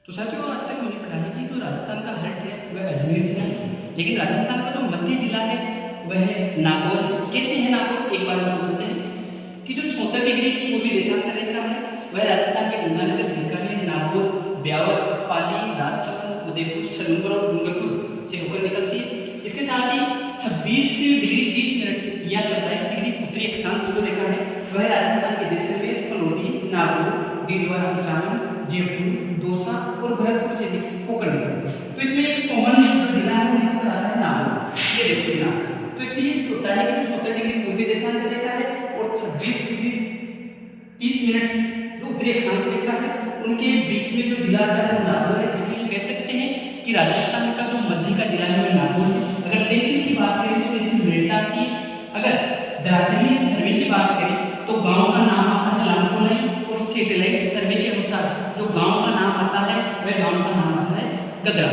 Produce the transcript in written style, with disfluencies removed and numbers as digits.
तो साथियों आज तक हमने पढ़ा है कि जो राजस्थान का हर्ट है वह अजमेर जिला है, लेकिन राजस्थान का जो मध्य जिला है वह है नागौर है। कैसे है नागौर, एक बार हम समझते हैं कि जो 76 डिग्री पूर्वी देशांतर रेखा है वह राजस्थान के गंगानगर, बीकानेर, नागौर, ब्यावर, पाली, राजसमंद, उदयपुर, सलूंगर और डूंगरपुर से होकर निकलती है। इसके साथ ही 26 डिग्री 30 मिनट या 27 डिग्री उत्तरी अक्षांश जो रेखा है वह राजस्थान के जैसलमेर, फलोदी, नागौर, डीडवाना, जालौर, जयपुर, दौसा और भरतपुर से होकर निकलती है। तो इसमें एक कॉमन जिला है वो निकल कर आता है नागौर। ये देखिए ना, तो इससे ये होता है कि जो 70 डिग्री पूर्वी देशांतर रेखा है और 26 डिग्री 30 मिनट जो उत्तरी अक्षांश रेखा है उनके बीच में जो जिला आता है वो नागौर है। इसलिए कह सकते हैं कि राजस्थान का जो मध्य का जिला है वह नागौर है। अगर तहसील की बात करें तो तहसील मेड़ता आती है। अगर धरातलीय सर्वे की बात करें तो गांव का नाम आता है लामकोलाई और सैटेलाइट सर्वे के अनुसार जो गांव का नाम आता है वह गांव का नाम आता है गगरा।